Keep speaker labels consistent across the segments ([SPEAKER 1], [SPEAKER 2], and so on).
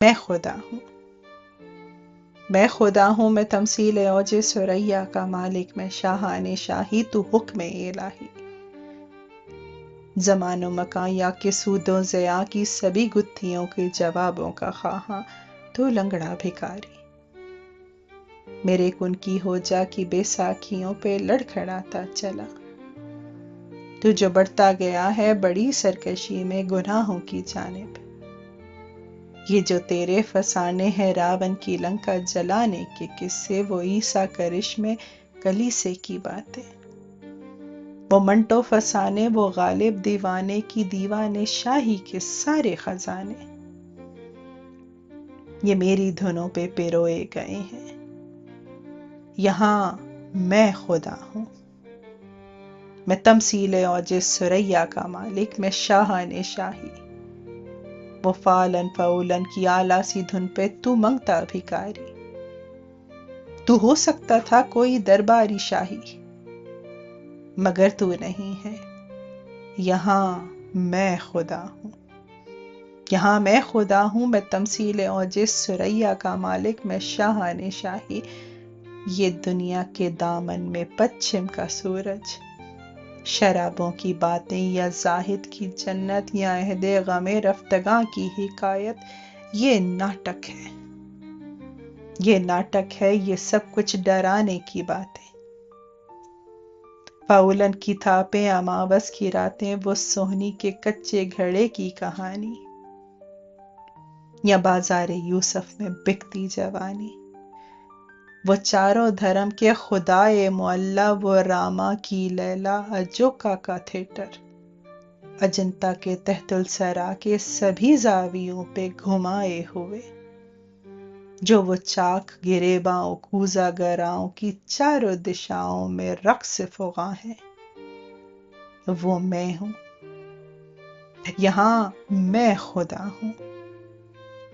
[SPEAKER 1] میں خدا ہوں، میں خدا ہوں، میں تمثیل اوج ثریا کا مالک، میں شاہان شاہی، تو حکم الہی۔ زمان و مکان یا کہ سود و ضیاء کی سبھی گتھیوں کے جوابوں کا خواہاں، تو لنگڑا بھکاری۔ میرے کن کی ہو جا کی بے ساکھیوں پہ لڑکھڑاتا چلا، تو جو بڑھتا گیا ہے بڑی سرکشی میں گناہوں کی جانب۔ یہ جو تیرے فسانے ہیں راون کی لنکا جلانے کے قصے، وہ عیسیٰ کرشمے کلیسے کی باتیں، وہ منٹو فسانے، وہ غالب دیوانے کی دیوانے شاہی کے سارے خزانے، یہ میری دھنوں پہ پیروئے گئے ہیں۔ یہاں میں خدا ہوں، میں تمثیل اوج ثریا کا مالک، میں شاہان شاہی۔ وہ فالن فولن کی اعلیٰ سی دھن پہ تو منگتا بھکاری، تو ہو سکتا تھا کوئی درباری شاہی، مگر تو نہیں ہے۔ یہاں میں خدا ہوں، یہاں میں خدا ہوں، میں تمثیل اوج ثریا کا مالک، میں شاہان شاہی۔ یہ دنیا کے دامن میں پچھم کا سورج، شرابوں کی باتیں یا زاہد کی جنت یا عہد غم رفتگاں کی حکایت، یہ ناٹک ہے، یہ ناٹک ہے، یہ سب کچھ ڈرانے کی باتیں۔ فاولن کی تھاپیں، اماوس کی راتیں، وہ سوہنی کے کچے گھڑے کی کہانی، یا بازار یوسف میں بکتی جوانی۔ وہ چاروں دھرم کے خدائے معلیٰ، وہ راما کی لیلا، اجوکا کا تھیٹر، اجنتا کے تحت الثری کے سبھی زاویوں پہ گھمائے ہوئے، جو وہ چاک گریباں و کوزہ گراؤں کی چاروں دشاؤں میں رقص فغاں ہے، وہ میں ہوں۔ یہاں میں خدا ہوں،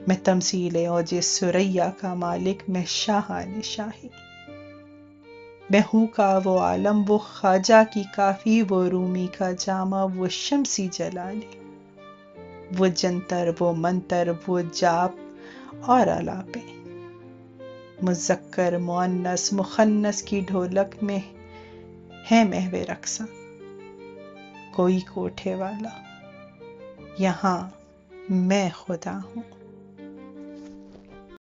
[SPEAKER 1] میں تمثیل اوج ثریا کا مالک، میں شاہان شاہی۔ میں ہوں کا وہ عالم، وہ خواجہ کی کافی، وہ رومی کا جامہ، وہ شمسی جلالی، وہ جنتر، وہ منتر، وہ جاپ اور الاپیں، مذکر مؤنث مخنث کی ڈھولک میں ہے محو رقصاں کوئی کوٹھے والا۔ یہاں میں خدا ہوں۔